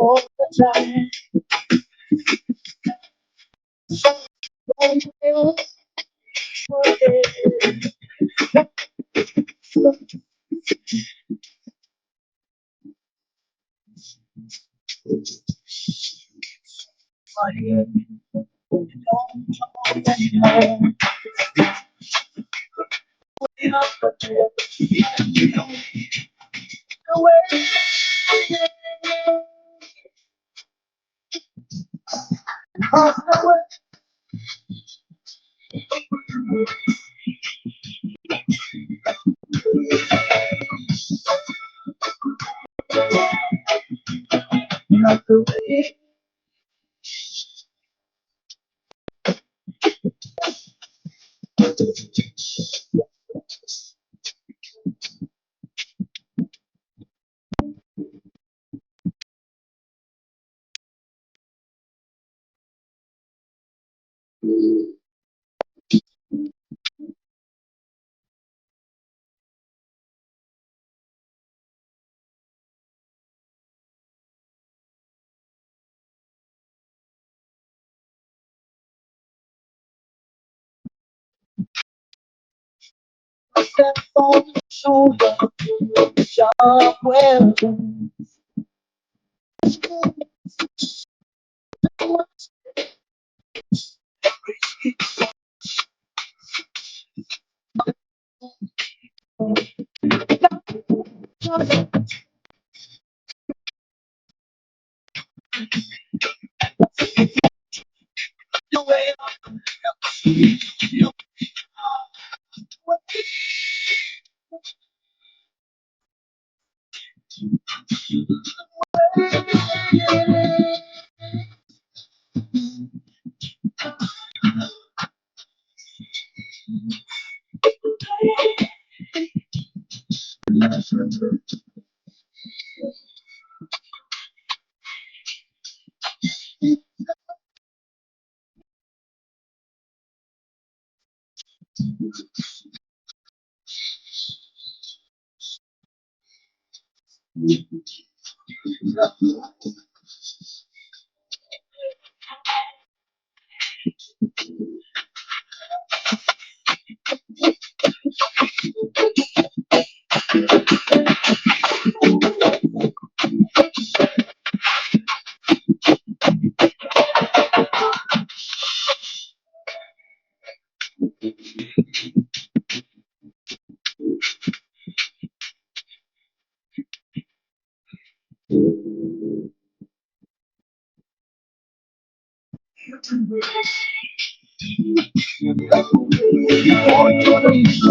all the time. Step on the shoulder, sharp weapon.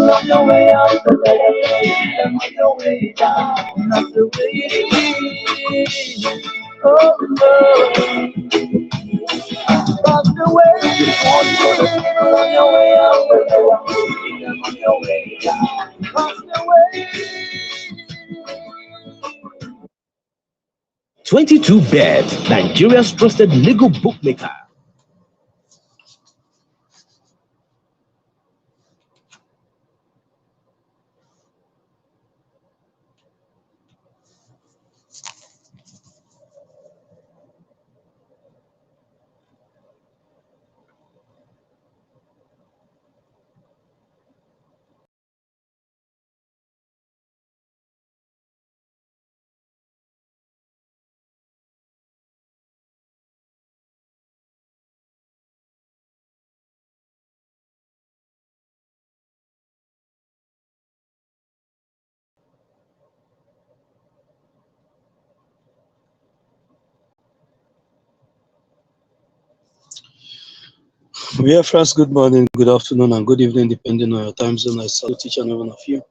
On your way out the way, and on your way down, not the way it is. Oh, no. That's the way on your way out the way, and on your way down, that's the way. 22Bet, Nigeria's trusted legal bookmaker. Yeah, friends, good morning, good afternoon, and good evening, depending on your time zone. I salute each and every one of you.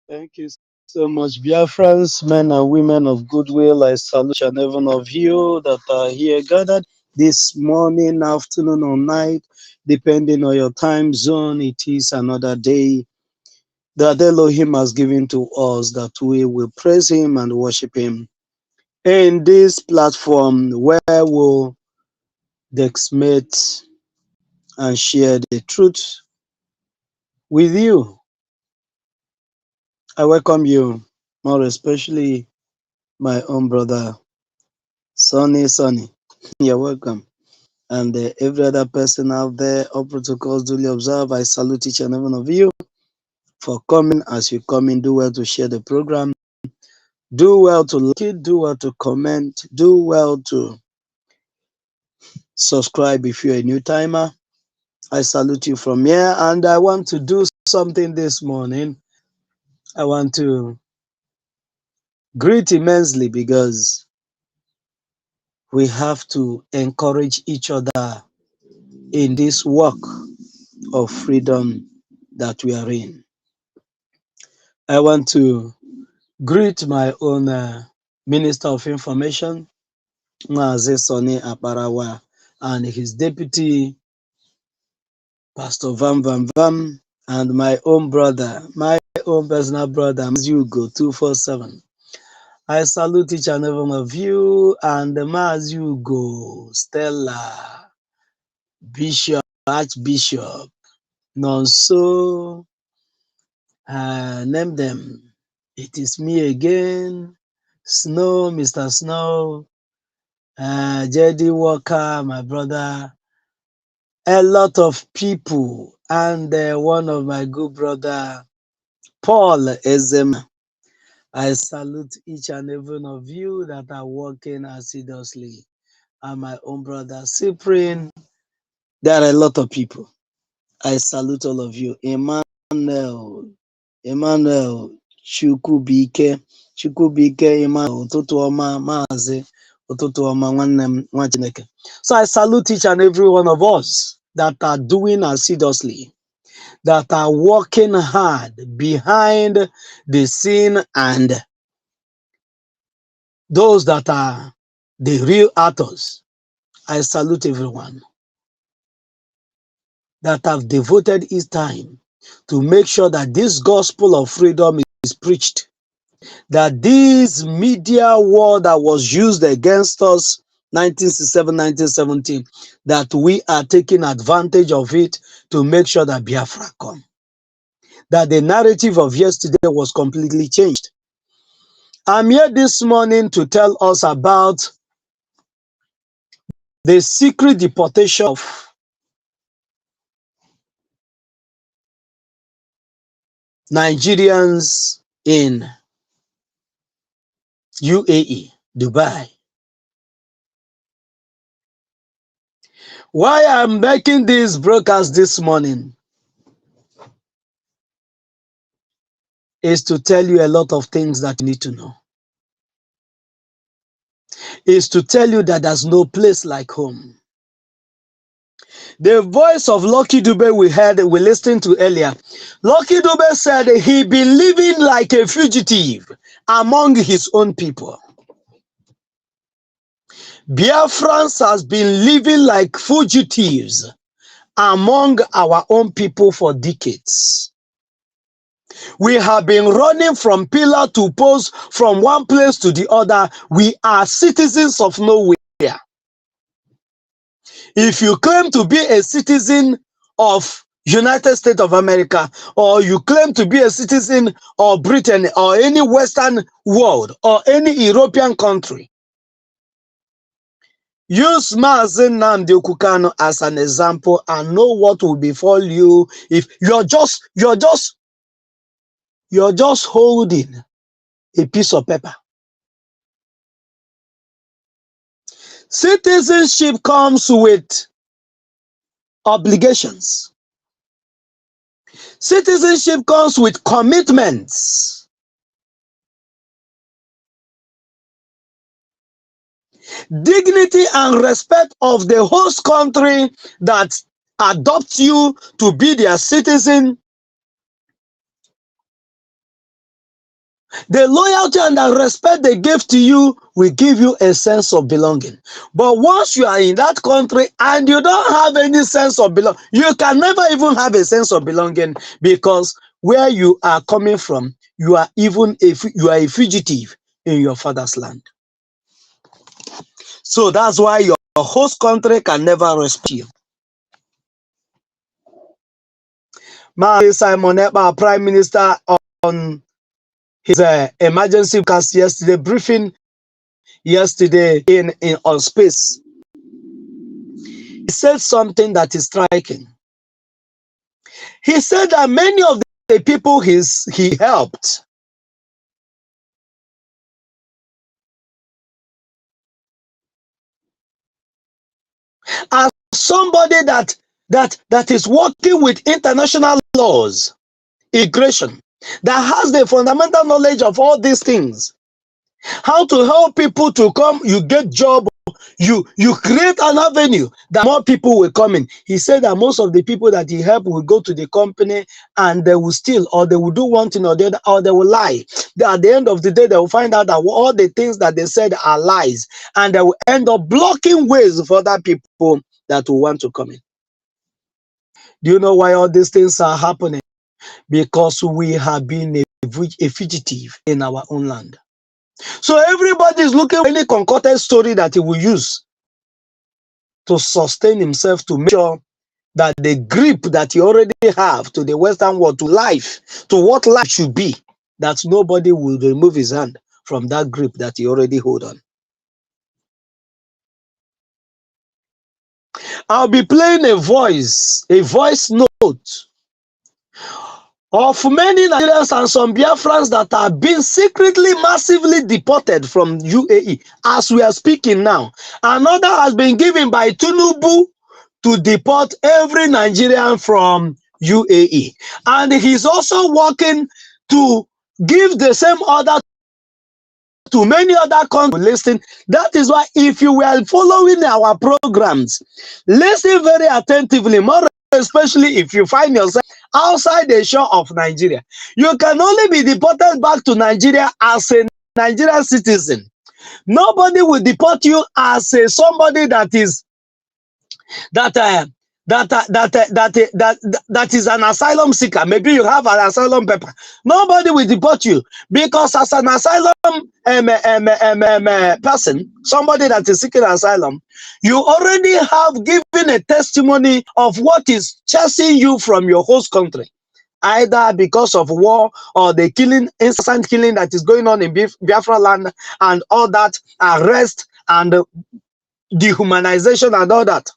Thank you so much, Biafrans, men and women of goodwill. I salute each and every one of you that are here gathered this morning, afternoon, or night, depending on your time zone. It is another day that Elohim has given to us that we will praise Him and worship Him. In this platform where we'll decimate and share the truth with you, I welcome you, more especially my own brother, Sonny. You're welcome. And every other person out there, all protocols duly observed. I salute each and every one of you for coming. As you come in, do well to share the program. Do well to like it. Do well to comment. Do well to subscribe if you're a new timer. I salute you from here. And I want to do something this morning. I want to greet immensely because we have to encourage each other in this work of freedom that we are in. I want to greet my own Minister of Information, Mazi Sonny Aparawa, and his deputy, Pastor Vam, and my own brother, my own personal brother, Hugo 247. I salute each and every one of you, and Hugo, Stella, Bishop, Archbishop, Nonso, name them. It is me again. Snow, Mr. Snow, JD Walker, my brother, a lot of people, and one of my good brother, Paul Ezema. I salute each and every one of you that are working assiduously. And my own brother, Cyprian. There are a lot of people. I salute all of you. Emmanuel, Chukwubike, Emmanuel, ụtụtụ ọma, Maazị, ụtụtụ ọma, nwanne m, nwa Chineke. So I salute each and every one of us that are doing assiduously, that are working hard behind the scene, and those that are the real actors. I salute everyone that have devoted his time to make sure that this gospel of freedom is preached, that this media war that was used against us 1967, 1917, that we are taking advantage of it to make sure that Biafra come, that the narrative of yesterday was completely changed. I'm here this morning to tell us about the secret deportation of Nigerians in UAE, Dubai. Why I'm making this broadcast this morning is to tell you a lot of things that you need to know. Is to tell you that there's no place like home. The voice of Lucky Dube we listened to earlier. Lucky Dube said he been living like a fugitive among his own people. Biafrans has been living like fugitives among our own people for decades. We have been running from pillar to post, from one place to the other. We are citizens of nowhere. If you claim to be a citizen of United States of America, or you claim to be a citizen of Britain or any Western world or any European country, use Mazi Nnamdi Kanu as an example and know what will befall you if you're just holding a piece of paper. Citizenship comes with obligations. Citizenship comes with commitments. Dignity and respect of the host country that adopts you to be their citizen. The loyalty and the respect they give to you will give you a sense of belonging. But once you are in that country and you don't have any sense of belonging, you can never even have a sense of belonging, because where you are coming from, you are a fugitive in your father's land. So that's why your host country can never respect you. Simon Ekpa, Prime Minister, on his emergency broadcast yesterday, briefing yesterday on Space, he said something that is striking. He said that many of the people he helped are somebody that is working with international laws, immigration, that has the fundamental knowledge of all these things. How to help people to come, you get job, you create an avenue that more people will come in. He said that most of the people that he helped will go to the company and they will steal, or they will do one thing or the other, or they will lie. At the end of the day, they will find out that all the things that they said are lies, and they will end up blocking ways for other people that will want to come in. Do you know why all these things are happening? Because we have been a fugitive in our own land. So everybody is looking for any concocted story that he will use to sustain himself, to make sure that the grip that he already have to the Western world, to life, to what life should be, that nobody will remove his hand from that grip that he already hold on. I'll be playing a voice note of many Nigerians and some Biafrans that are being secretly, massively deported from UAE as we are speaking now. Another has been given by Tinubu to deport every Nigerian from UAE. And he's also working to give the same order to many other countries. Listen, that is why if you were following our programs, listen very attentively, more especially if you find yourself outside the shore of Nigeria. You can only be deported back to Nigeria as a Nigerian citizen. Nobody will deport you as a somebody that is that is an asylum seeker. Maybe you have an asylum paper. Nobody will deport you, because as an asylum person, somebody that is seeking asylum, you already have given a testimony of what is chasing you from your host country, either because of war or the killing, incessant killing that is going on in Biafra land, and all that, arrest and dehumanization and all that,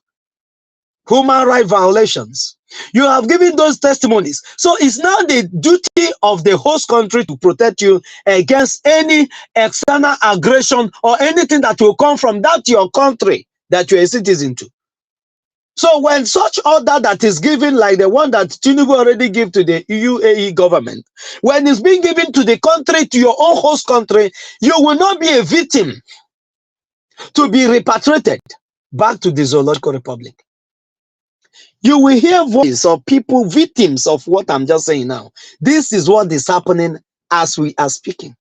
human rights violations. You have given those testimonies. So it's now the duty of the host country to protect you against any external aggression or anything that will come from that your country that you're a citizen to. So when such order that is given, like the one that Tinubu already gave to the UAE government, when it's being given to the country, to your own host country, you will not be a victim to be repatriated back to the Zoological Republic. You will hear voices of people, victims of what I'm just saying now. This is what is happening as we are speaking.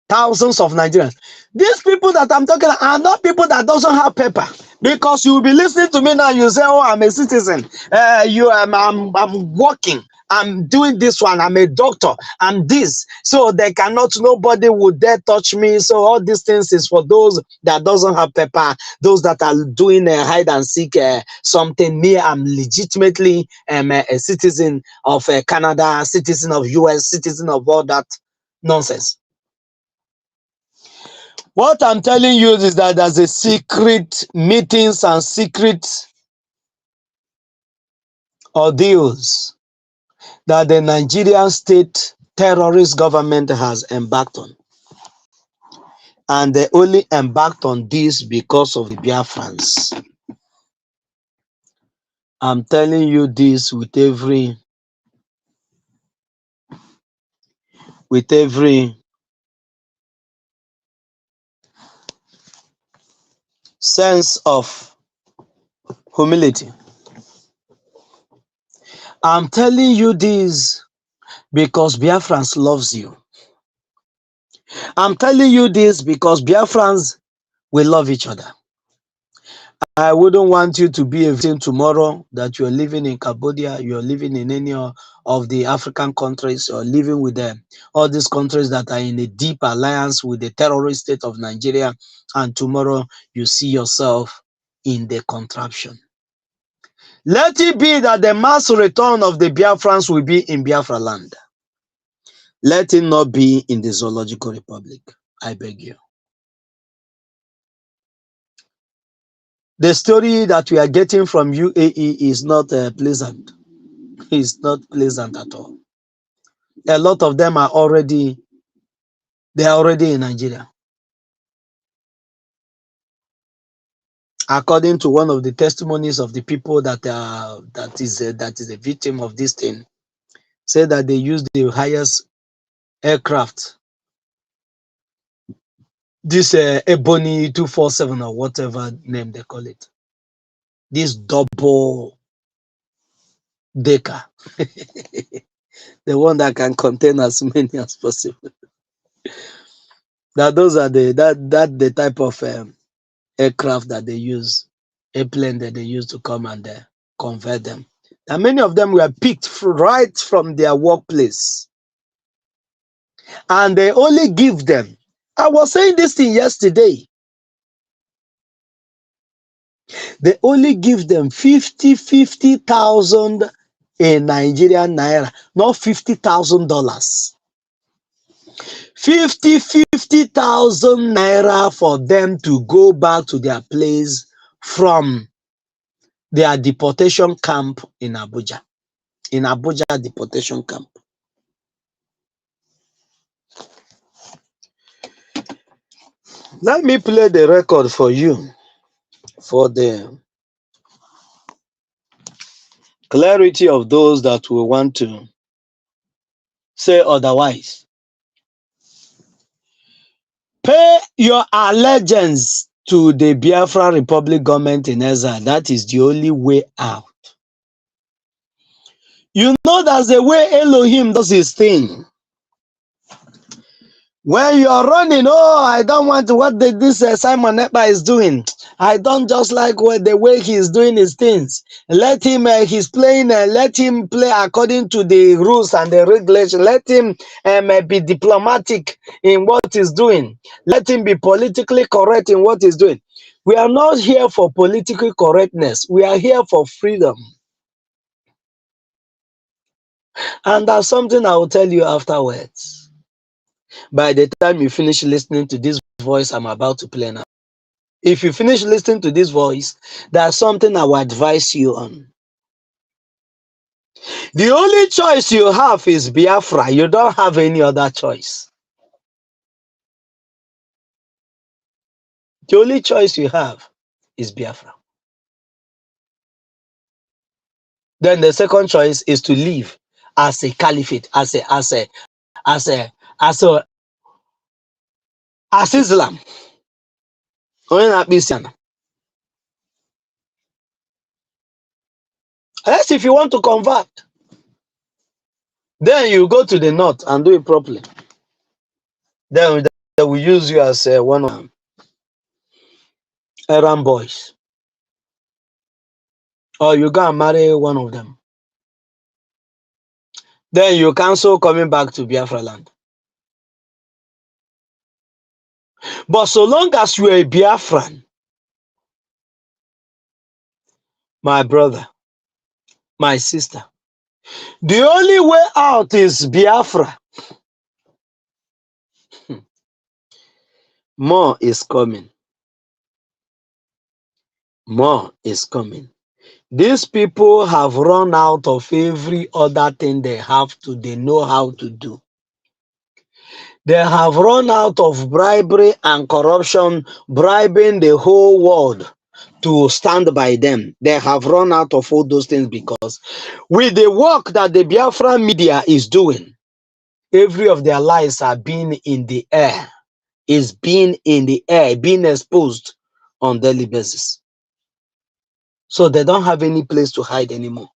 Thousands of Nigerians. These people that I'm talking about are not people that doesn't have paper. Because you will be listening to me now, you say, oh, I'm a citizen. I'm working. I'm doing this one. I'm a doctor. I'm this. So they cannot, nobody would dare touch me. So all these things is for those that doesn't have paper, those that are doing a hide and seek something. Me, I'm legitimately a citizen of Canada, citizen of US, citizen of all that nonsense. What I'm telling you is that there's a secret meetings and secret ordeals that the Nigerian state terrorist government has embarked on. And they only embarked on this because of the Biafrans. I'm telling you this with every sense of humility. I'm telling you this because Biafrans loves you. I'm telling you this because Biafrans will love each other. I wouldn't want you to be a victim tomorrow that you're living in Cambodia, you're living in any of the African countries, or living with them, all these countries that are in a deep alliance with the terrorist state of Nigeria, and tomorrow you see yourself in the contraption. Let it be that the mass return of the Biafrans will be in Biafra land. Let it not be in the Zoological Republic. I beg you. The story that we are getting from UAE is not pleasant. It's not pleasant at all. A lot of them are already in Nigeria. According to one of the testimonies of the people that is a victim of this thing, say that they use the highest aircraft, this Ebony 247 or whatever name they call it, this double decker, the one that can contain as many as possible. That those are the type of aircraft that they use, airplane that they use to come and convert them. And many of them were picked right from their workplace, and they only give them. I was saying this thing yesterday. They only give them 50,000 in Nigerian naira, not $50,000. 50,000 naira for them to go back to their place from their deportation camp in Abuja. In Abuja deportation camp. Let me play the record for you for the clarity of those that will want to say otherwise. Pay your allegiance to the Biafra Republic government in exile. That is the only way out. You know that's the way Elohim does his thing. When you are running, oh, I don't want what this Simon Ekpa is doing. I don't just like the way he is doing his things. Let him, he's playing, let him play according to the rules and the regulation. Let him be diplomatic in what he's doing. Let him be politically correct in what he's doing. We are not here for political correctness. We are here for freedom. And that's something I will tell you afterwards. By the time you finish listening to this voice I'm about to play now. If you finish listening to this voice, there's something I will advise you on. The only choice you have is Biafra. You don't have any other choice. The only choice you have is Biafra. Then the second choice is to live as a caliphate, as Islam. Unless if you want to convert, then you go to the north and do it properly. Then they will use you as one of them. Errand boys. Or you go and marry one of them. Then you cancel coming back to Biafra land. But so long as you are a Biafran, my brother, my sister, the only way out is Biafra. More is coming. More is coming. These people have run out of every other thing they know how to do. They have run out of bribery and corruption, bribing the whole world to stand by them. They have run out of all those things because with the work that the Biafra media is doing, every of their lies are being in the air, is being in the air, being exposed on daily basis. So they don't have any place to hide anymore.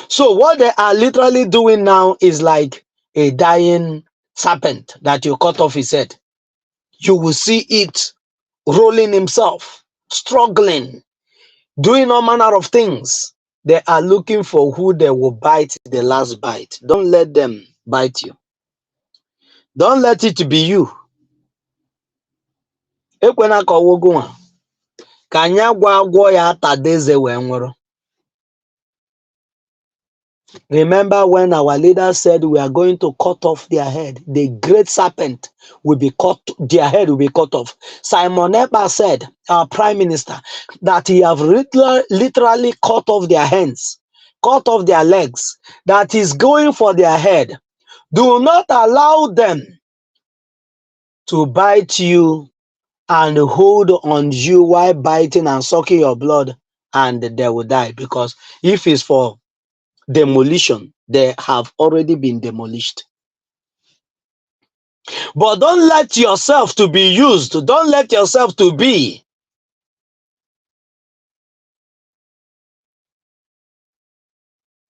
So what they are literally doing now is like a dying serpent that you cut off his head. You will see it rolling himself, struggling, doing all manner of things. They are looking for who they will bite the last bite. Don't let them bite you. Don't let it be you. Ekwena ka ọwụgụ nwa, ka anyị agwọ ya atadeze wee nwụrụ. Remember when our leader said we are going to cut off their head, the great serpent will be cut, their head will be cut off. Simon Ekpa said, our prime minister, that he have literally cut off their hands, cut off their legs, that is going for their head. Do not allow them to bite you and hold on you while biting and sucking your blood, and they will die. Because if it's for demolition, they have already been demolished. But don't let yourself to be used. Don't let yourself to be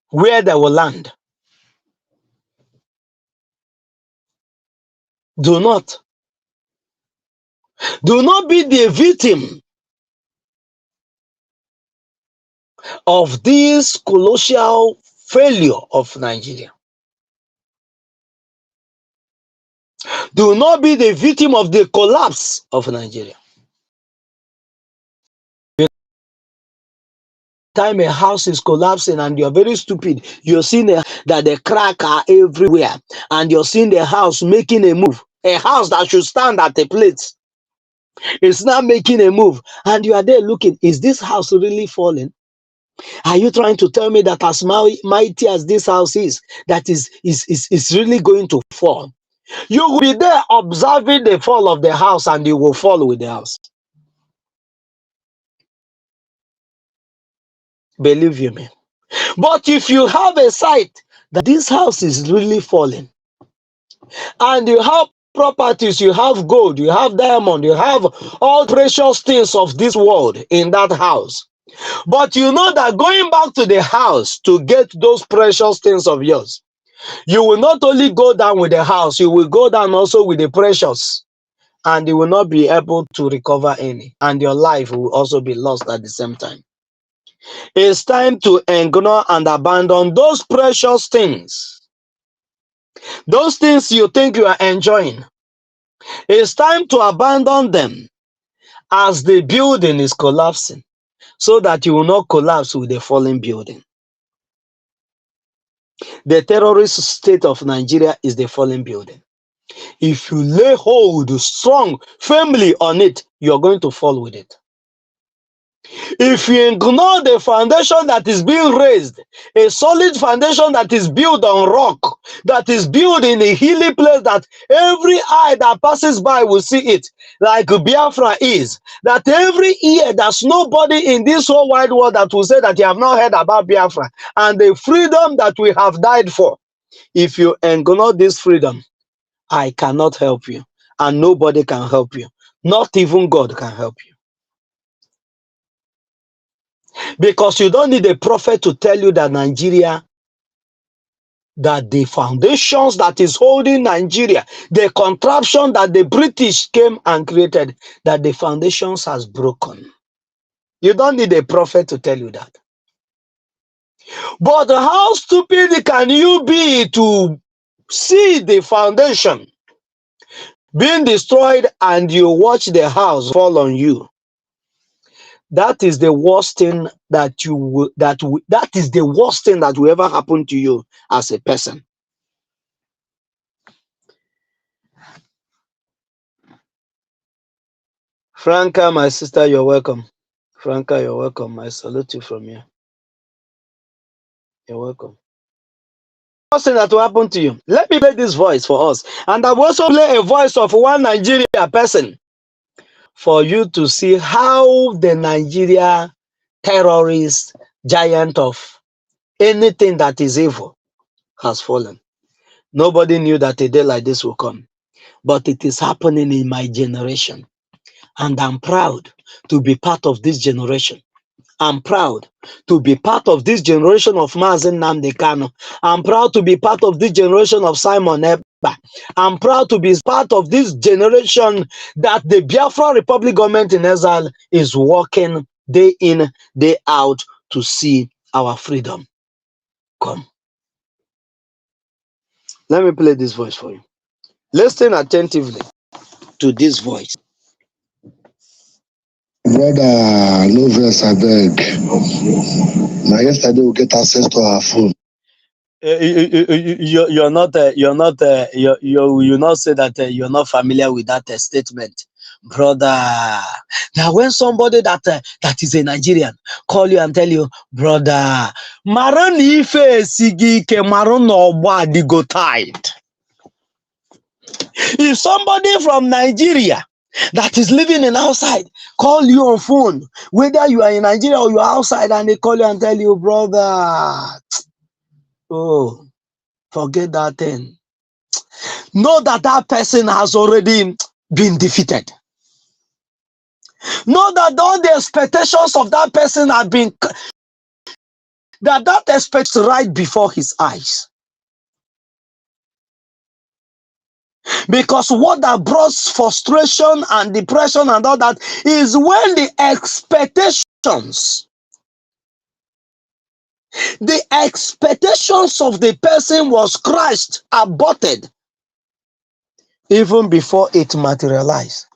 where they will land. Do not be the victim of this colossal failure of Nigeria. Do not be the victim of the collapse of Nigeria. time a house is collapsing and you're very stupid, you're seeing that the crack are everywhere, and you're seeing the house making a move. A house that should stand at a place is not making a move, and you are there looking, is this house really falling? Are you trying to tell me that as mighty as this house is, that is really going to fall? You will be there observing the fall of the house, and you will fall with the house. Believe you me. But if you have a sight that this house is really falling, and you have properties, you have gold, you have diamond, you have all precious things of this world in that house, but you know that going back to the house to get those precious things of yours, you will not only go down with the house, you will go down also with the precious, and you will not be able to recover any, and your life will also be lost at the same time. It's time to ignore and abandon those precious things, those things you think you are enjoying. It's time to abandon them as the building is collapsing, so that you will not collapse with the falling building. The terrorist state of Nigeria is the falling building. If you lay hold strong, firmly on it, you're going to fall with it. If you ignore the foundation that is being raised, a solid foundation that is built on rock, that is built in a hilly place that every eye that passes by will see it, like Biafra is, that every ear, there's nobody in this whole wide world that will say that you have not heard about Biafra and the freedom that we have died for. If you ignore this freedom, I cannot help you, and nobody can help you. Not even God can help you. Because you don't need a prophet to tell you that Nigeria, that the foundations that is holding Nigeria, the contraption that the British came and created, that the foundations has broken. You don't need a prophet to tell you that. But how stupid can you be to see the foundation being destroyed and you watch the house fall on you? That is the worst thing that is the worst thing that will ever happen to you as a person. Franca, my sister, you're welcome. Franca, you're welcome. I salute you from here. You're welcome. Worst thing that will happen to you. Let me play this voice for us, and I will also play a voice of one Nigeria person for you to see how the Nigeria terrorist giant of anything that is evil has fallen. Nobody knew that a day like this will come, but it is happening in my generation, and I'm proud to be part of this generation. I'm proud to be part of this generation of Mazen Nnamdi Kanu. I'm proud to be part of this generation of Simon Ekpa. I'm proud to be part of this generation that the Biafra Republic government in exile is working day in, day out to see our freedom come. Let me play this voice for you. Listen attentively to this voice. Brother, no verse, I beg. Now yesterday we get access to our phone. You're not you not say that you're not familiar with that statement, brother. Now when somebody that is a Nigerian call you and tell you, brother, maran ife sigi ke maran ogba di go tight. If somebody from Nigeria that is living in outside call you on phone, whether you are in Nigeria or you're outside, and they call you and tell you, brother, oh, forget that thing. Know that that person has already been defeated. Know that all the expectations of that person have been, that expects right before his eyes. Because what that brought frustration and depression and all that is when the expectations of the person was crushed, aborted, even before it materialized.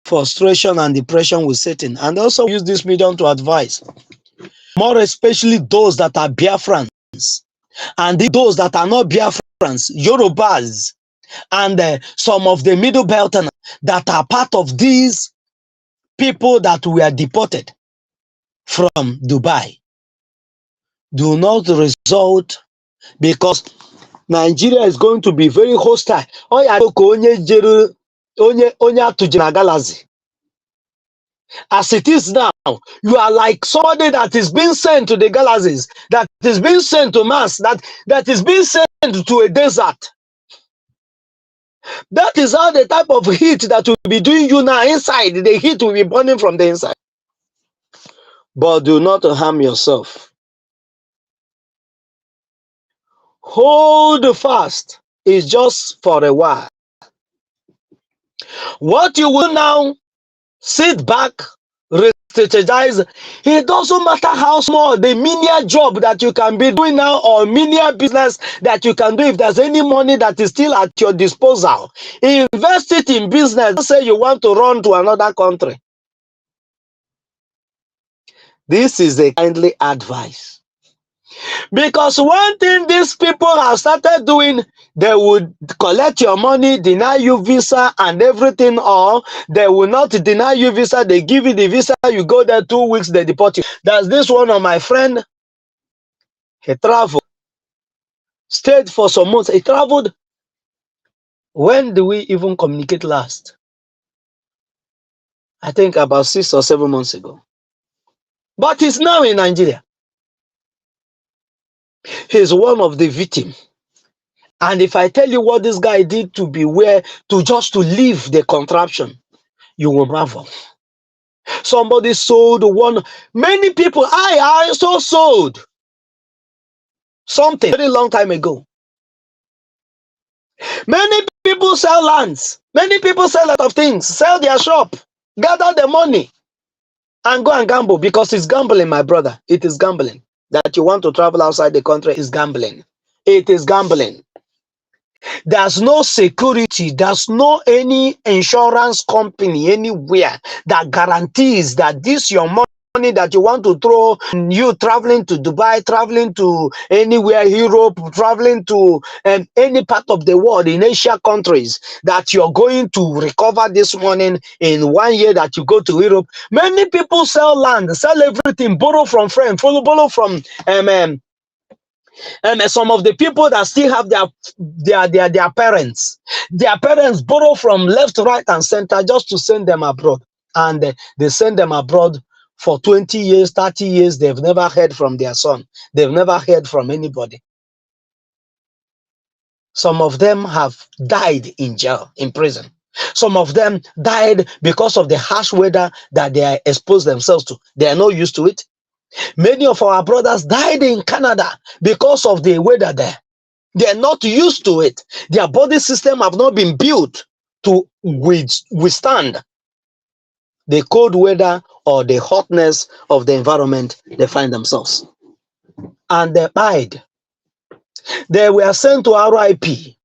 frustration and depression will set in. And also use this medium to advise, more especially those that are Biafrans and those that are not Biafrans, Yorubas, and some of the middle belt that are part of these people that were deported from Dubai. Do not result, because Nigeria is going to be very hostile. As it is now, you are like somebody that is being sent to the galaxies, that is being sent to Mars, that is being sent to a desert. That is how the type of heat that will be doing you now inside. The heat will be burning from the inside. But do not harm yourself. Hold fast. It's just for a while. What you will now, sit back, strategize. It doesn't matter how small the menial job that you can be doing now, or menial business that you can do. If there's any money that is still at your disposal, invest it in business. Don't say you want to run to another country. This is a kindly advice. Because one thing these people have started doing, they would collect your money, deny you visa and everything, or they will not deny you visa. They give you the visa, you go there 2 weeks, they deport you. That's this one of my friend. He traveled, stayed for some months. He traveled. When do we even communicate last? I think about 6 or 7 months ago. But he's now in Nigeria. He's one of the victims. And if I tell you what this guy did to beware, to leave the contraption, you will marvel. Somebody sold one. Many people, I also sold something very long time ago. Many people sell lands. Many people sell a lot of things. Sell their shop. Gather the money and go and gamble, because it's gambling, my brother. It is gambling. That you want to travel outside the country is gambling. It is gambling. There's no security. There's no any insurance company anywhere that guarantees that this your money that you want to throw, you traveling to Dubai, traveling to anywhere, Europe, traveling to any part of the world, in Asia countries, that you're going to recover this money in 1 year that you go to Europe. Many people sell land, sell everything, borrow from friends, borrow from some of the people that still have their parents. Their parents borrow from left, right, and center just to send them abroad. And they send them abroad for 20 years, 30 years. They've never heard from their son. They've never heard from anybody. Some of them have died in jail, in prison. Some of them died because of the harsh weather that they exposed themselves to. They are not used to it. Many of our brothers died in Canada because of the weather there. They are not used to it. Their body system have not been built to withstand the cold weather or the hotness of the environment they find themselves. And they died. They were sent to RIP.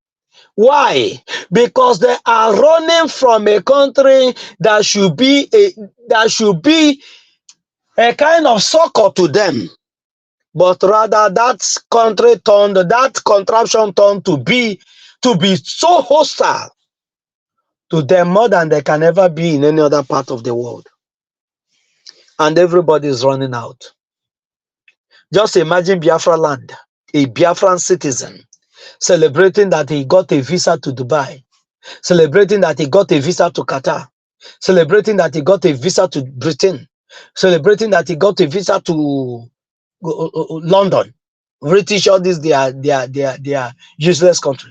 Why? Because they are running from a country that should be a kind of succor to them. But rather that country turned, that contraption turned to be so hostile to them, more than they can ever be in any other part of the world. And everybody is running out. Just imagine Biafra land, a Biafran citizen, celebrating that he got a visa to Dubai, celebrating that he got a visa to Qatar, celebrating that he got a visa to Britain, celebrating that he got a visa to London, British, all this, their useless country.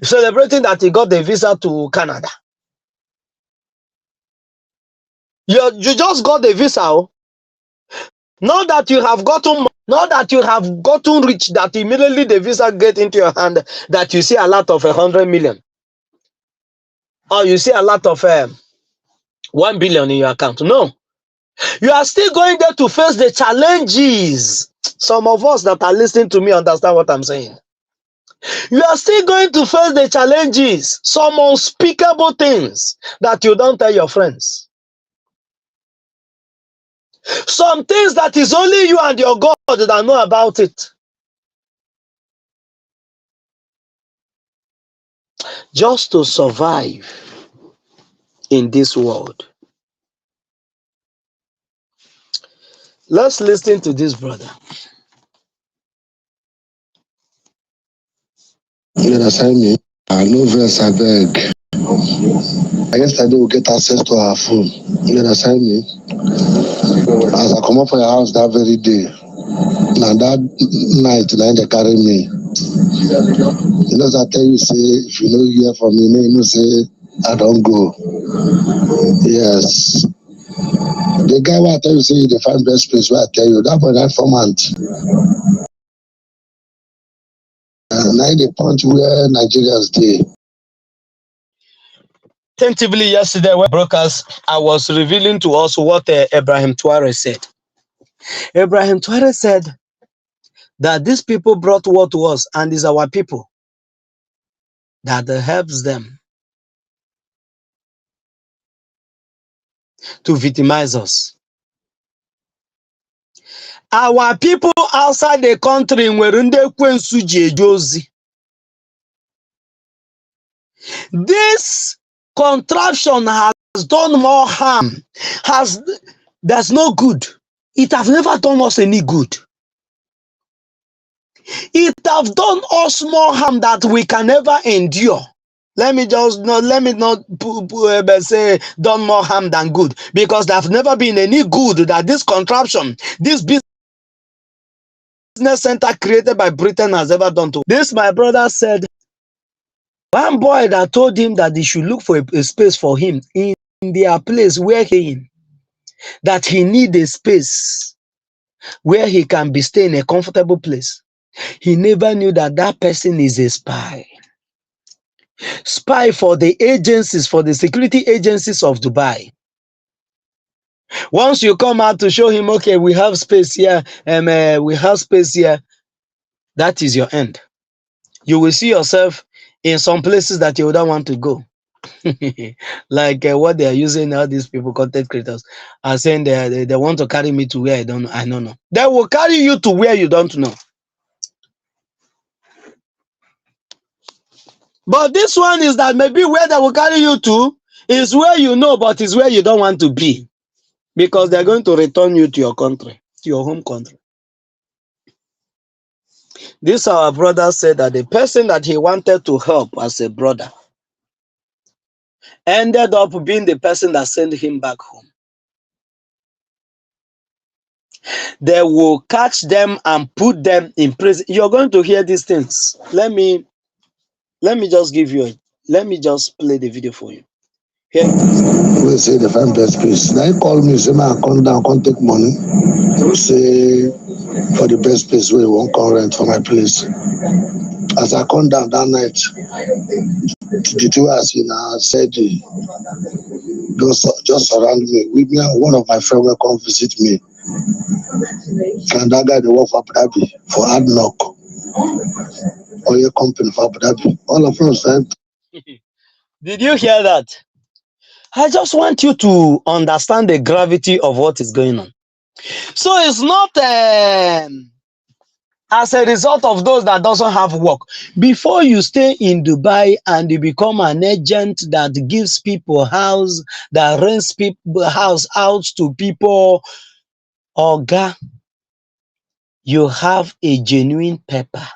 Celebrating that he got the visa to Canada. You just got the visa. Not that you have gotten, not that you have gotten rich, that immediately the visa get into your hand, that you see a lot of 100 million, or you see a lot of 1 billion in your account. No, you are still going there to face the challenges. Some of us that are listening to me understand what I'm saying. You are still going to face the challenges, some unspeakable things that you don't tell your friends. Some things that is only you and your God that know about it. Just to survive in this world. Let's listen to this brother. You understand me? I know verse, I beg. Yesterday we get access to our phone. You understand me? As I come up for your house that very day, now that night, now they carry me. You know, as I tell you, say, if you know hear from me, you know, say, I don't go. Yes. The guy who I tell you, say, the find best place where I tell you, that boy, that formant. Now they punch where Nigerian's day. Tentatively yesterday when broadcast, I was revealing to us what Abraham Tuare said. Abraham Tuare said that these people brought what to us and is our people that helps them to victimize us. Our people outside the country nwere ndị ekwensu ji eje ozi. This contraption has done more harm. There's no good. It have never done us any good. It have done us more harm that we can never endure. Let me not say done more harm than good, because there have never been any good that this contraption, this business center created by Britain has ever done to. This, my brother said, one boy that told him that he should look for a space for him in their place where that he need a space where he can be staying in a comfortable place. He never knew that that person is a spy. Spy for the agencies, for the security agencies of Dubai. Once you come out to show him, okay, we have space here, we have space here, that is your end. You will see yourself in some places that you don't want to go. Like what they are using now, these people, content creators, are saying they want to carry me to where I don't know. They will carry you to where you don't know. But this one is that maybe where they will carry you to is where you know, but it's where you don't want to be. Because they're going to return you to your country, to your home country. This our brother said that the person that he wanted to help as a brother ended up being the person that sent him back home. They will catch them and put them in prison. You're going to hear these things. Let me just let me just play the video for you. Here. We say the find best place. Now he call me, say, man, come down, come take money. Say, for the best place where you won't come rent for my place. As I come down that night, the two I see now said, just surround me. With me and one of my friends will come visit me. And that guy, they work for Abu Dhabi, for Hard Knock. Or your company for Abu Dhabi. All of us said. Did you hear that? I just want you to understand the gravity of what is going on. So it's not as a result of those that doesn't have work. Before you stay in Dubai and you become an agent that gives people house, that rents people house out to people, Oga, you have a genuine paper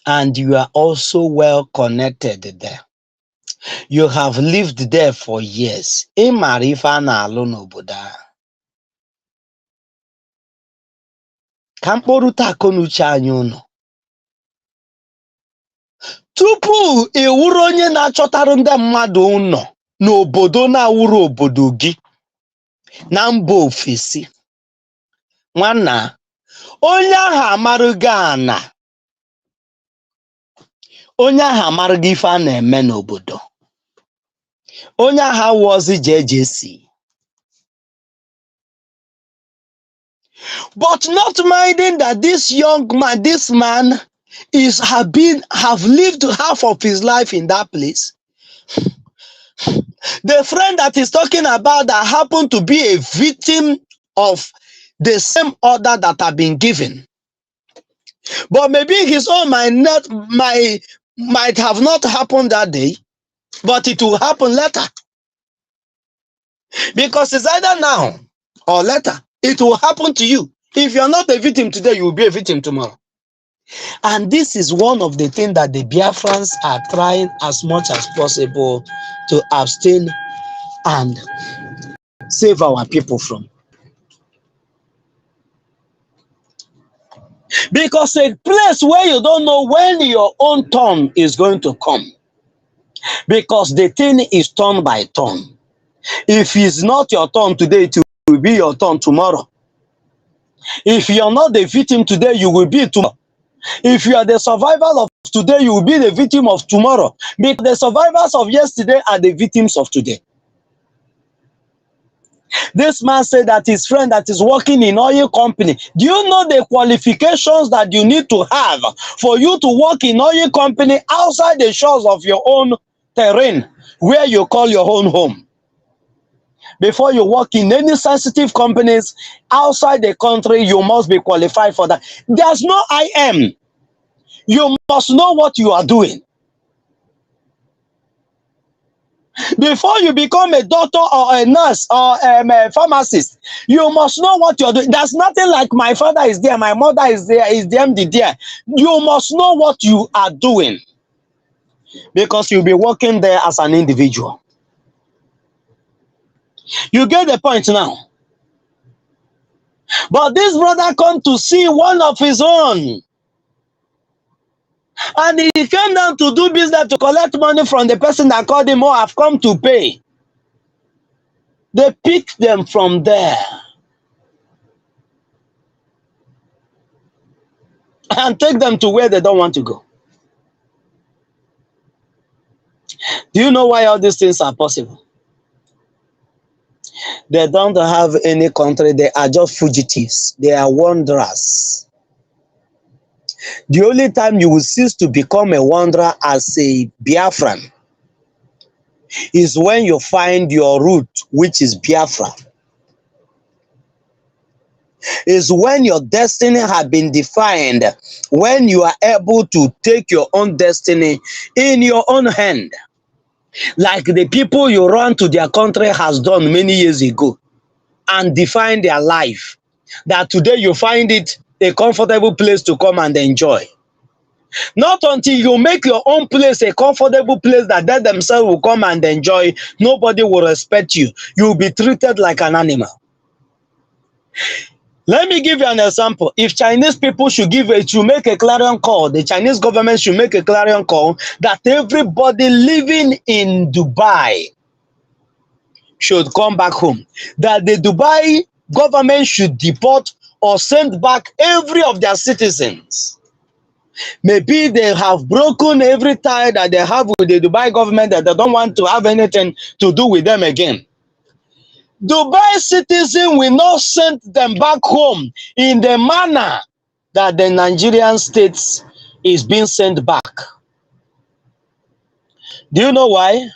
and you are also well connected there. You have lived there for years. Imarifa na alone oboda. Kamporu takonuche anyị ụnọ. Tupu iwuru onye na-achọtarụ ndị mmadụ ụnọ n'obodo na-awụrụ obodo gị na mba ofesi. Nwanna, onye ahụ amarụgo ana. Onye ahụ amarụgo ife a na-eme n'obodo. Onye ahụ awụọzi JJC. But not minding that this young man, this man have lived half of his life in that place. The friend that is talking about that happened to be a victim of the same order that have been given. But maybe his own might have not happened that day, but it will happen later. Because it's either now or later. It will happen to you. If you're not a victim today, you will be a victim tomorrow. And this is one of the things that the Biafrans are trying as much as possible to abstain and save our people from. Because a place where you don't know when your own turn is going to come. Because the thing is turn by turn. If it's not your turn today, it will be your turn tomorrow. If you're not the victim today, you will be tomorrow. If you are the survivor of today, you will be the victim of tomorrow. Because the survivors of yesterday are the victims of today. This man said that his friend that is working in oil company. Do you know the qualifications that you need to have for you to work in oil company outside the shores of your own terrain, where you call your own home? Before you work in any sensitive companies outside the country, you must be qualified for that. There's no IM. You must know what you are doing. Before you become a doctor or a nurse or a pharmacist, you must know what you're doing. There's nothing like my father is there, my mother is there, is the MD there. You must know what you are doing. Because you'll be working there as an individual. You get the point now. But this brother come to see one of his own. And he came down to do business to collect money from the person that called him, oh, I've come to pay. They pick them from there and take them to where they don't want to go. Do you know why all these things are possible? They don't have any country. They are just fugitives. They are wanderers. The only time you will cease to become a wanderer as a Biafran is when you find your root, which is Biafra. Is when your destiny has been defined, when you are able to take your own destiny in your own hand. Like the people you run to their country has done many years ago and define their life. That today you find it a comfortable place to come and enjoy. Not until you make your own place a comfortable place that they themselves will come and enjoy, nobody will respect you. You will be treated like an animal. Let me give you an example. If Chinese people should make a clarion call, the Chinese government should make a clarion call that everybody living in Dubai should come back home. That the Dubai government should deport or send back every of their citizens. Maybe they have broken every tie that they have with the Dubai government, that they don't want to have anything to do with them again. Dubai citizen will not send them back home in the manner that the Nigerian states is being sent back. Do you know why?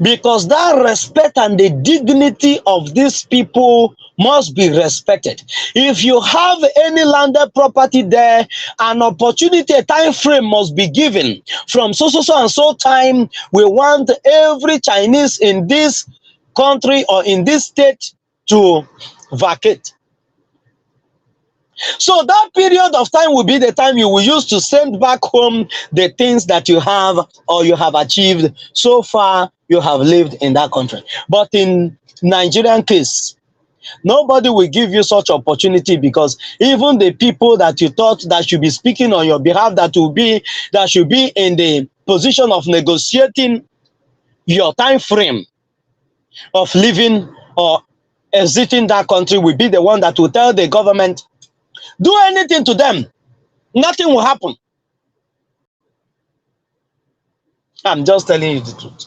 Because that respect and the dignity of these people must be respected. If you have any landed property there, an opportunity, a time frame must be given. From so and so time, we want every Chinese in this country or in this state to vacate. So that period of time will be the time you will use to send back home the things that you have or you have achieved so far you have lived in that country. But in Nigerian case, nobody will give you such opportunity, because even the people that you thought that should be speaking on your behalf, that should be in the position of negotiating your time frame of living or exiting that country, will be the one that will tell the government, do anything to them, nothing will happen. I'm just telling you the truth.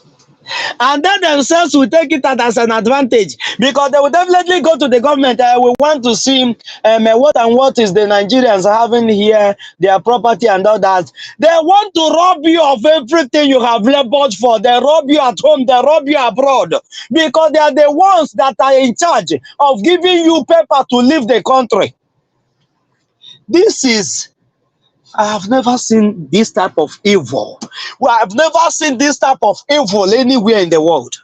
And then themselves will take it as an advantage because they will definitely go to the government. We want to see what is the Nigerians having here, their property and all that. They want to rob you of everything you have labored for. They rob you at home, they rob you abroad because they are the ones that are in charge of giving you paper to leave the country. I have never seen this type of evil. Well, I've never seen this type of evil anywhere in the world.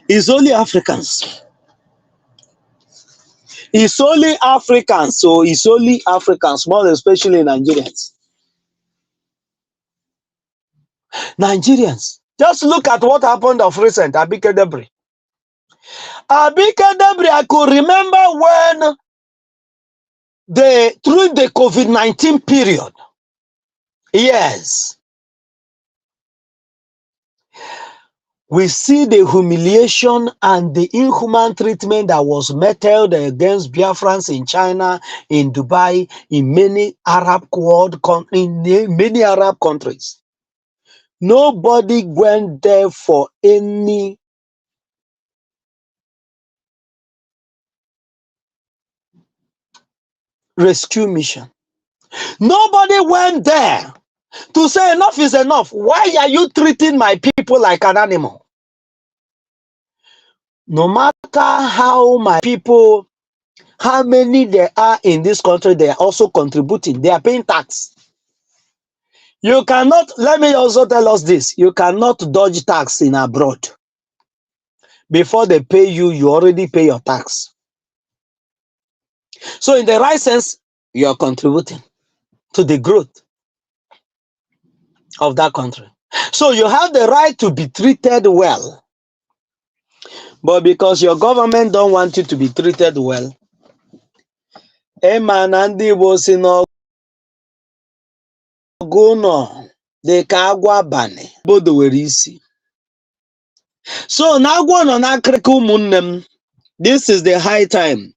It's only Africans. It's only Africans. So it's only Africans, more especially Nigerians. Nigerians. Just look at what happened of recent, Abike Debri. Abike Debri, I could remember when through the COVID-19 period. Yes. We see the humiliation and the inhuman treatment that was meted against Biafrans in China, in Dubai, in many Arab countries. Nobody went there for any rescue mission. Nobody went there to say enough is enough. Why are you treating my people like an animal? No matter how my people, how many there are in this country, they are also contributing. They are paying tax. You cannot, let me also tell us this, you cannot dodge tax in abroad. Before they pay you, you already pay your tax. So in the right sense, you are contributing to the growth of that country. So you have the right to be treated well. But because your government don't want you to be treated well, Emanandi was in Oguno, the Kagwa Bane, Bodo Werisi. So now go on Akreku Munnem. This is the high time.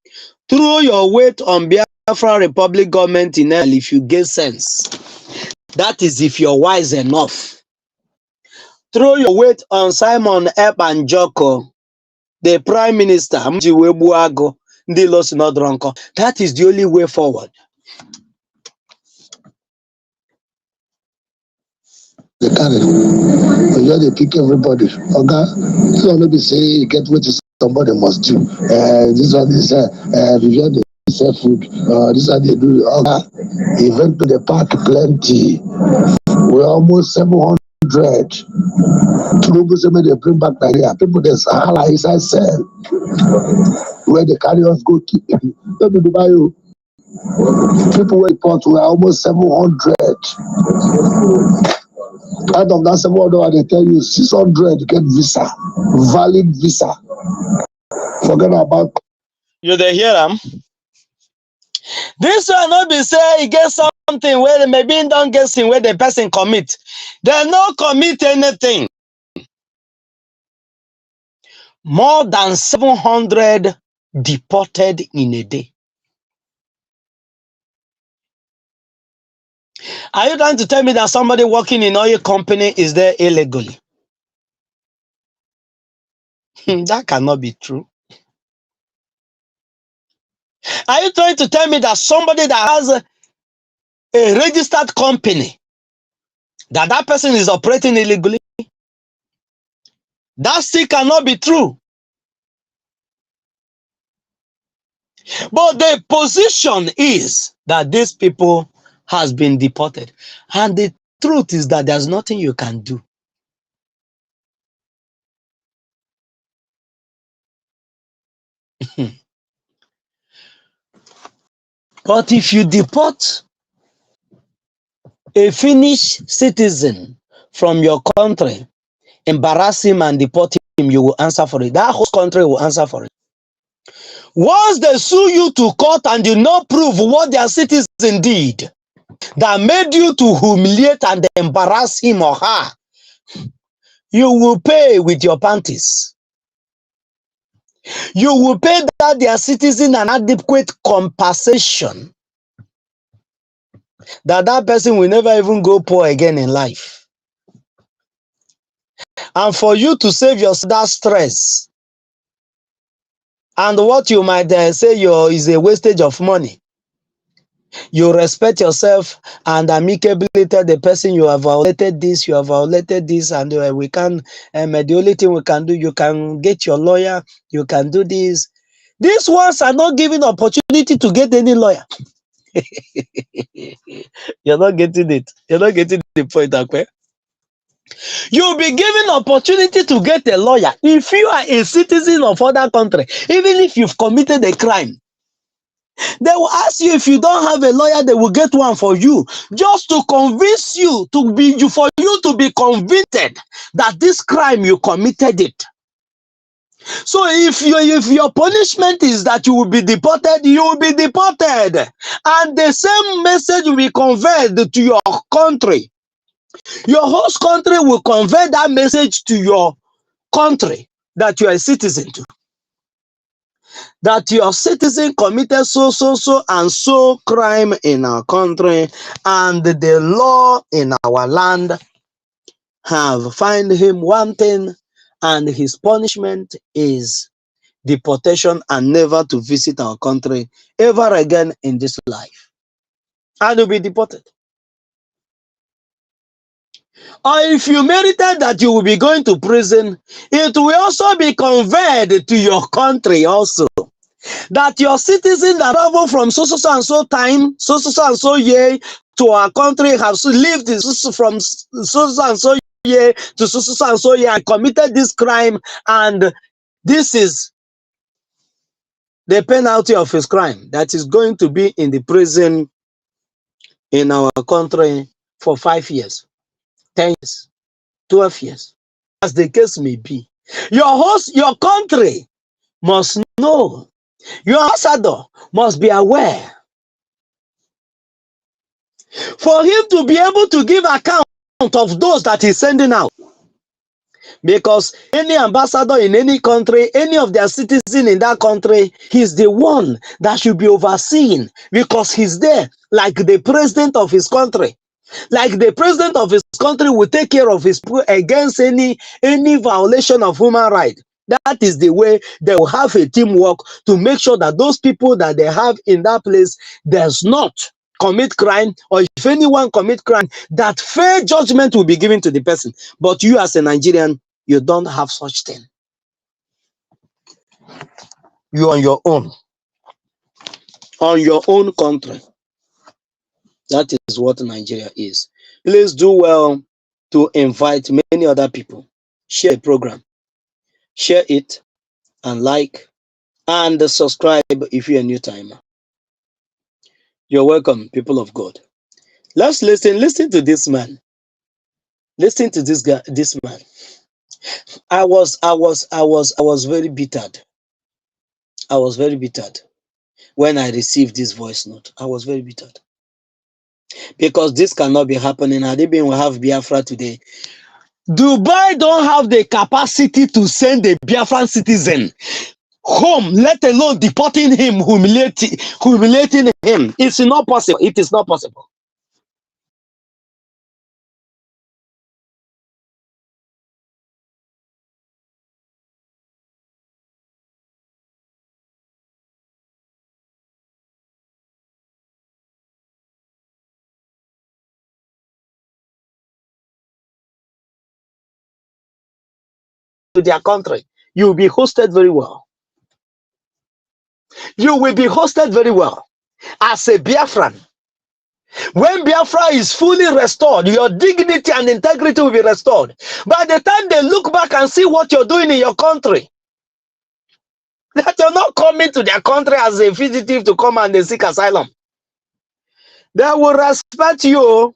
Throw your weight on Biafra Republic government in hell if you get sense. That is if you're wise enough. Throw your weight on Simon Ep and Joko, the Prime Minister. That is the only way forward. They carry. But you they pick everybody. Okay? This one be say you get what somebody must do. This one is review the sell food. This one they do. Okay? Event to the park plenty. We're almost 700. People say they bring back Nigeria. People they Sahara inside cell. Where the carriers go keep people. Let me Dubai you. People were report were almost 700. Out of that 700, they tell you 600 get visa, valid visa. Forget about. You they hear them? This one not be say he get something where maybe don't get seen where the person commit. They not commit anything. More than 700 deported in a day. Are you trying to tell me that somebody working in oil company is there illegally? That cannot be true. Are you trying to tell me that somebody that has a registered company, that person is operating illegally? That still cannot be true. But the position is that these people has been deported. And the truth is that there's nothing you can do. But if you deport a Finnish citizen from your country, embarrass him and deport him, you will answer for it. That whole country will answer for it. Once they sue you to court and you not prove what their citizen did that made you to humiliate and embarrass him or her, you will pay with your panties. You will pay that their citizen an adequate compensation that person will never even go poor again in life. And for you to save yourself that stress, and what you might say is a wastage of money, you respect yourself and amicably tell the person you have violated this, and we can, the only thing we can do, you can get your lawyer, you can do this. These ones are not giving opportunity to get any lawyer. You're not getting it. You're not getting the point, okay? You'll be given opportunity to get a lawyer if you are a citizen of other country, even if you've committed a crime. They will ask you if you don't have a lawyer, they will get one for you, just to convince you for you to be convicted that this crime you committed it. So if your punishment is that you will be deported, you will be deported, and the same message will be conveyed to your country. Your host country will convey that message to your country that you are a citizen to. That your citizen committed so and so crime in our country, and the law in our land have found him wanting, and his punishment is deportation and never to visit our country ever again in this life. And you'll be deported. Or if you merited that you will be going to prison, it will also be conveyed to your country also, that your citizen that travel from so and so time, so and so year to our country have lived from so and so year to so and so year and committed this crime, and this is the penalty of his crime, that is going to be in the prison in our country for 5 years, 10 years, 12 years, as the case may be. Your country must know. Your ambassador must be aware. For him to be able to give account of those that he's sending out. Because any ambassador in any country, any of their citizens in that country, he's the one that should be overseen, because he's there like the president of his country. Like the president of his country will take care of his people against any violation of human rights. That is the way they will have a teamwork to make sure that those people that they have in that place does not commit crime, or if anyone commit crime, that fair judgment will be given to the person. But you as a Nigerian, you don't have such thing. You're on your own country. That is what Nigeria is. Please do well to invite many other people. Share the program. Share it and like and subscribe if you're a new timer. You're welcome, people of God. Let's listen to this man. Listen to this guy, this man. I was very bittered. I was very bittered when I received this voice note. I was very bittered. Because this cannot be happening. Had it been we have Biafra today, Dubai don't have the capacity to send a Biafran citizen home, let alone deporting him, humiliating him. It's not possible. It is not possible. To their country, you will be hosted very well. You will be hosted very well as a Biafran. When Biafra is fully restored, your dignity and integrity will be restored. By the time they look back and see what you're doing in your country, that you're not coming to their country as a fugitive to come and seek asylum, they will respect you.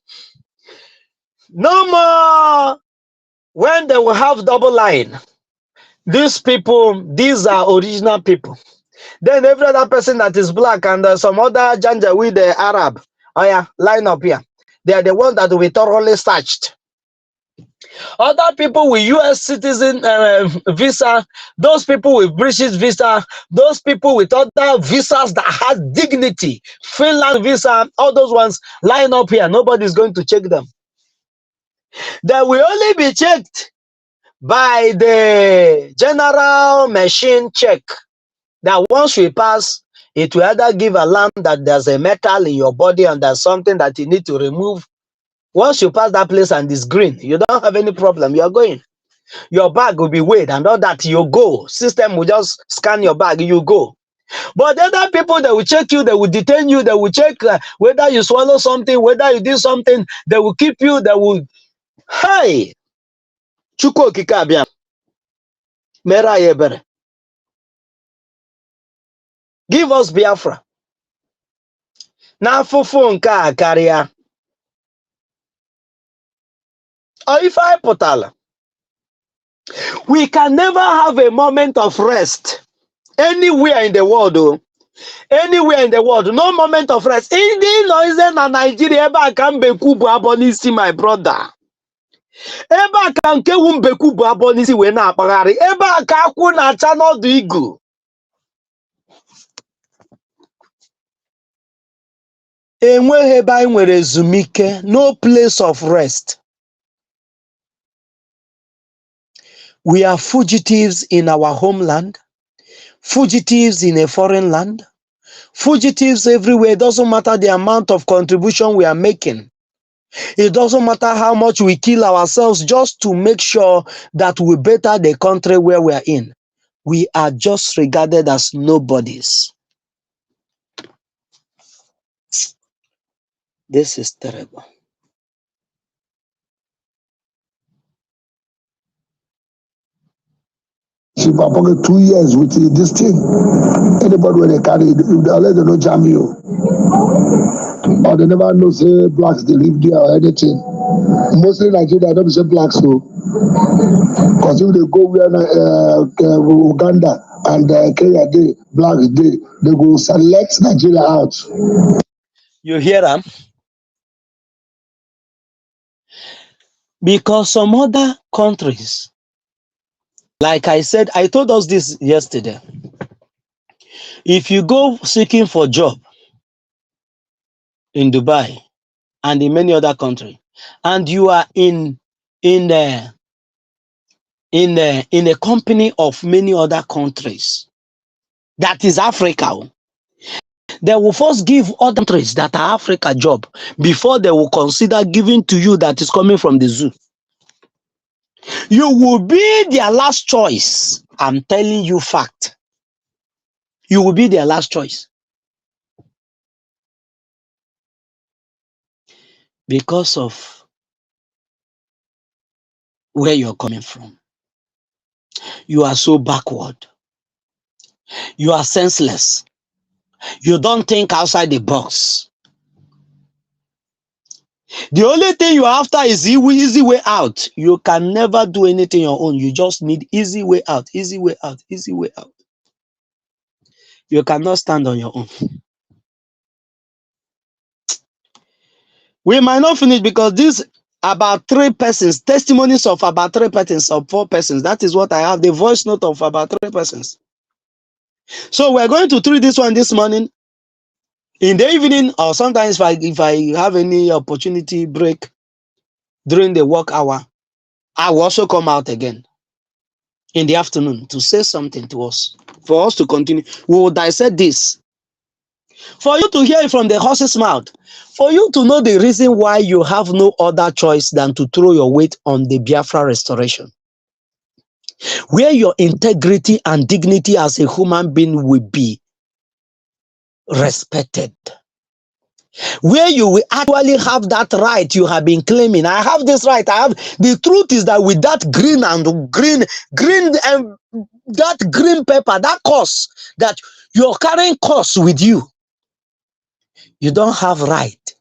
No more when they will have double line. These people, these are original people. Then every other person that is black and some other janja with the Arab, oh yeah, line up here. They are the ones that will be thoroughly searched. Other people with US citizen visa, those people with British visa, those people with other visas that have dignity, Finland visa, all those ones line up here. Nobody's going to check them. They will only be checked by the general machine check that once we pass, it will either give alarm that there's a metal in your body and there's something that you need to remove. Once you pass that place and it's green, you don't have any problem. You're going. Your bag will be weighed and all that. You go. System will just scan your bag. You go. But other people, they will check you. They will detain you. They will check whether you swallow something, whether you did something. They will keep you. They will. Hey, Chukwu okike abịa mere anyị ebere. Give us Biafra. N'afụfụ nke a karịa. Or if I pụtala, we can never have a moment of rest anywhere in the world. Oh. Anywhere in the world, no moment of rest. Ndị nọ na Nigeria ebe a ka mbekwu bụ abọ n'isi, my brother. Ebe a ka nkewu mbekwu bụ abọ n'isi wee na-akpagharị. Ebe a ka akwụ na-acha n'ọdụ igu. Enweghị ebe anyị nwere ezumike, no place of rest. We are fugitives in our homeland, fugitives in a foreign land, fugitives everywhere. It doesn't matter the amount of contribution we are making. It doesn't matter how much we kill ourselves just to make sure that we better the country where we are in. We are just regarded as nobodies. This is terrible. If I pocket 2 years with this thing, anybody when they carry it, unless they don't jam you, or they never know say blacks they live there or anything. Mostly Nigeria don't say blacks so, because if they go where Uganda and Kenya they blacks they go select Nigeria out. You hear them? Because some other countries, like I said, I told us this yesterday. If you go seeking for job in Dubai and in many other countries, and you are in a company of many other countries, that is Africa, they will first give other countries that are Africa job before they will consider giving to you that is coming from the zoo. You will be their last choice. I'm telling you fact. You will be their last choice. Because of where you're coming from. You are so backward. You are senseless. You don't think outside the box. The only thing you're after is easy way out. You can never do anything your own. You just need easy way out, easy way out, easy way out. You cannot stand on your own. We might not finish because this about 3 persons, testimonies of about 3 persons or 4 persons. That is what I have, the voice note of about 3 persons. So we're going to treat this one this morning. In the evening, or sometimes if I have any opportunity break during the work hour, I will also come out again in the afternoon to say something to us, for us to continue. We will dissect this. For you to hear it from the horse's mouth, for you to know the reason why you have no other choice than to throw your weight on the Biafra restoration, where your integrity and dignity as a human being will be respected, where you will actually have that right you have been claiming. I have this right. I have. The truth is that with that green that green paper, that course that you're carrying course with you, you don't have right.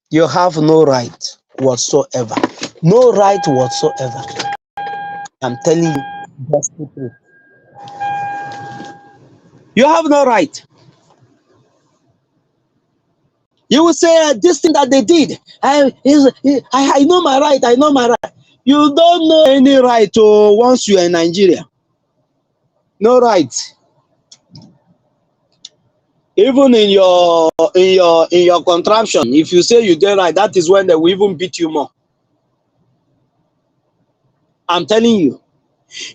You have no right whatsoever. No right whatsoever. I'm telling you, that's the truth. You have no right. You will say, this thing that they did, I know my right, I know my right. You don't know any right once you are in Nigeria. No right. Even in your contraption, if you say you did right, that is when they will even beat you more. I'm telling you.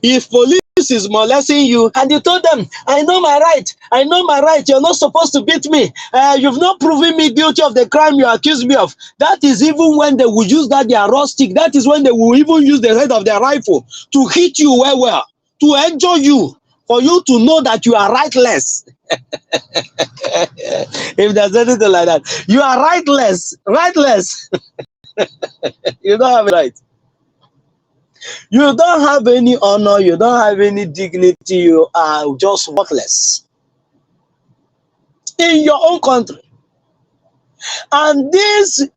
If police is molesting you and you told them, I know my right, you're not supposed to beat me, you've not proven me guilty of the crime you accuse me of, that is even when they will use that their raw stick, that is when they will even use the head of their rifle to hit you well, to injure you, for you to know that you are rightless. If there's anything like that, you are rightless. You don't have a right. You don't have any honor, you don't have any dignity, you are just worthless in your own country. And this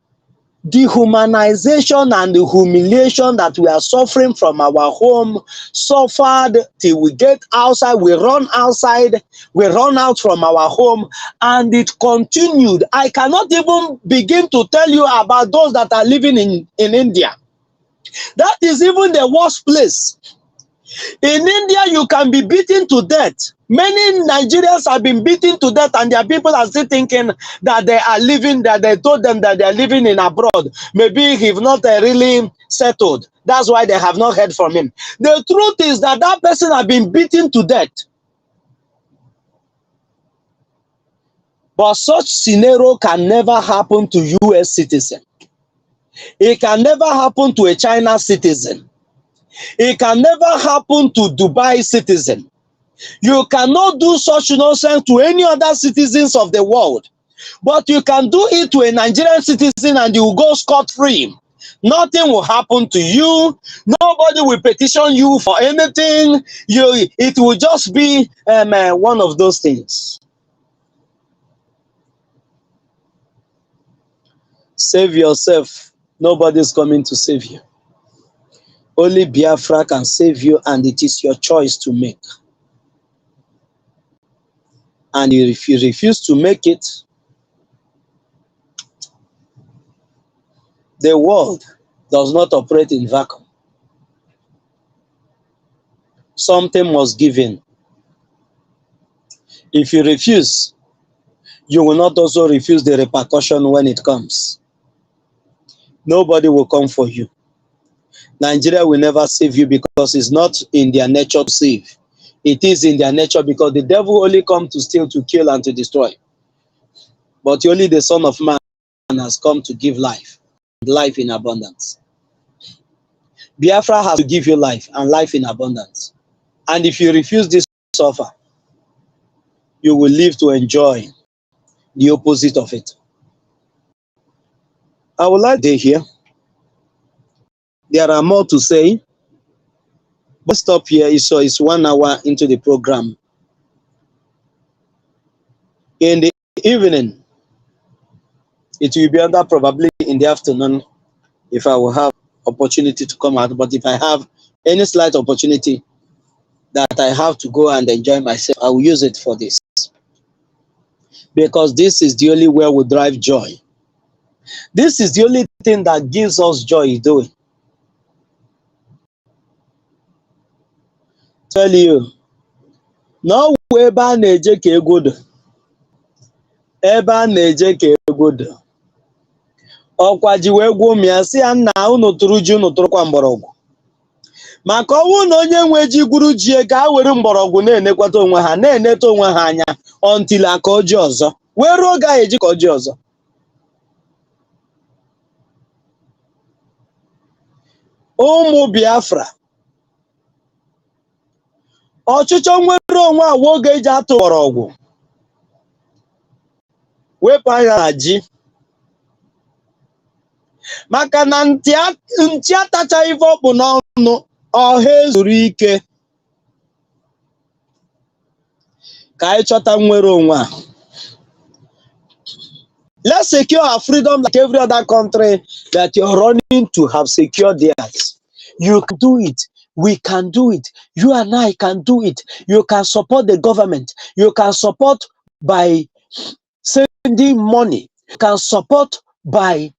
dehumanization and the humiliation that we are suffering from our home suffered till we get outside, we run out from our home, and it continued. I cannot even begin to tell you about those that are living in India. That is even the worst place. In India, you can be beaten to death. Many Nigerians have been beaten to death, and their people are still thinking that they are living, that they told them that they are living in abroad. Maybe he's not really settled. That's why they have not heard from him. The truth is that that person has been beaten to death. But such scenario can never happen to US citizen. It can never happen to a China citizen. It can never happen to Dubai citizen. You cannot do such nonsense to any other citizens of the world. But you can do it to a Nigerian citizen and you will go scot-free. Nothing will happen to you. Nobody will petition you for anything. It will just be one of those things. Save yourself. Nobody's coming to save you. Only Biafra can save you, and it is your choice to make. And if you refuse to make it, the world does not operate in vacuum. Something must give in. If you refuse, you will not also refuse the repercussion when it comes. Nobody will come for you. Nigeria will never save you because it's not in their nature to save. It is in their nature because the devil only comes to steal, to kill, and to destroy. But only the Son of Man has come to give life, life in abundance. Biafra has to give you life and life in abundance. And if you refuse this offer, you will live to enjoy the opposite of it. I would like to here. There are more to say. But stop here. So it's 1 hour into the program. In the evening, it will be under probably in the afternoon if I will have opportunity to come out. But if I have any slight opportunity that I have to go and enjoy myself, I will use it for this. Because this is the only way we drive joy. This is the only thing that gives us joy doing. Tell you, no ebe a na-eje ka ego dị. Ebe a na-eje ka ego dị. Ọkwa ji wee gwuo m ya sị ya, nna unu tụrụ ji, unu tụrụkwa mgbọrọgwụ. Maka ọnwụ na onye nwe ji gwuru ji ga were mgbọrọgwụ na-enekwata onwe ha, na-eneta onwe ha anya until akọ ji ọzọ. Wee ruo oge ahụ eji kọ ji ọzọ. Ụmụ Biafra, ọchịchọ nwere onwe a oge eji atụ mgbọrọgwụ. Wepụ anya na ji. Maka na ntị atachaghị ife ọkpụ n'ọnụ, ọha ezuru ike. Ka anyị chọta nwere onwe a. Let's secure our freedom like every other country that you're running to have secured theirs. You can do it. We can do it. You and I can do it. You can support the government. You can support by sending money. You can support by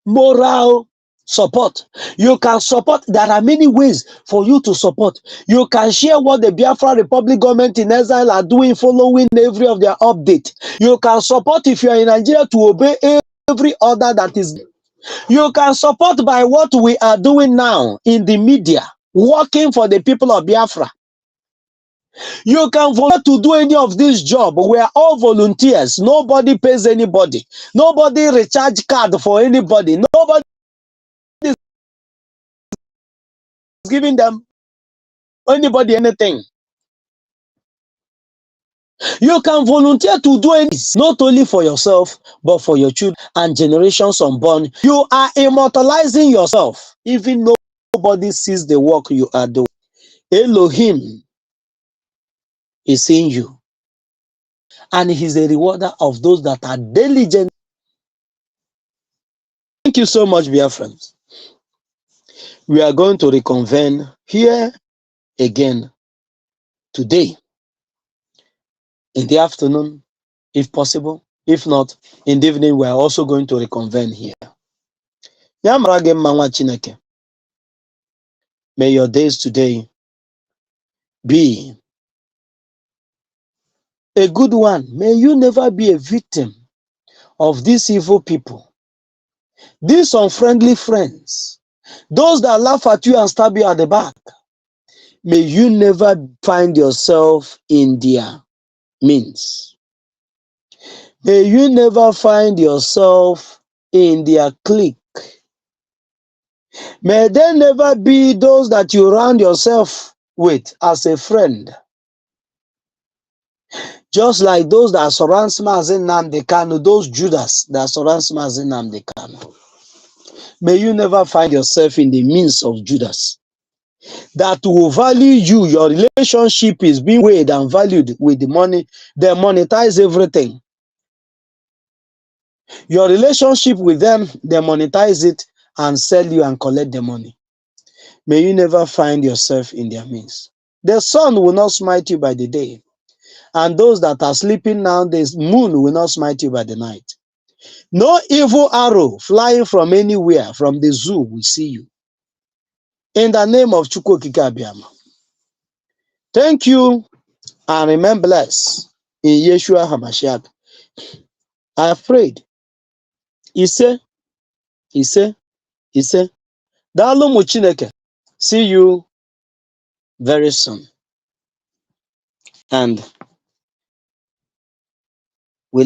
moral support. You can support. There are many ways for you to support. You can share what the Biafra Republic government in exile are doing, following every of their update. You can support if you are in Nigeria to obey every order that is. You can support by what we are doing now in the media. working for the people of Biafra. You can volunteer to do any of this job. We are all volunteers. Nobody pays anybody. Nobody recharge card for anybody. Nobody is giving them anybody anything. You can volunteer to do anything, not only for yourself, but for your children and generations unborn. You are immortalizing yourself. Even nobody sees the work you are doing. Elohim is in you. And he's a rewarder of those that are diligent. Thank you so much, dear friends. We are going to reconvene here again today in the afternoon, if possible. If not, in the evening, we are also going to reconvene here. May your days today be a good one. May you never be a victim of these evil people, these unfriendly friends, those that laugh at you and stab you at the back. May you never find yourself in their means. May you never find yourself in their clique. May there never be those that you round yourself with as a friend. Just like those that surround Mazi Nnamdi Kanu, those Judas that surround Mazi Nnamdi Kanu. May you never find yourself in the means of Judas that will value you. Your relationship is being weighed and valued with the money. They monetize everything. Your relationship with them, they monetize it and sell you and collect the money. May you never find yourself in their means. The sun will not smite you by the day, and those that are sleeping now, the moon will not smite you by the night. No evil arrow flying from anywhere, from the zoo, will see you. In the name of Chukwu Okike Abiyama. Thank you and remain blessed in Yeshua HaMashiach. I have prayed. Ise. Daalụ mụ Chineke. See you very soon. And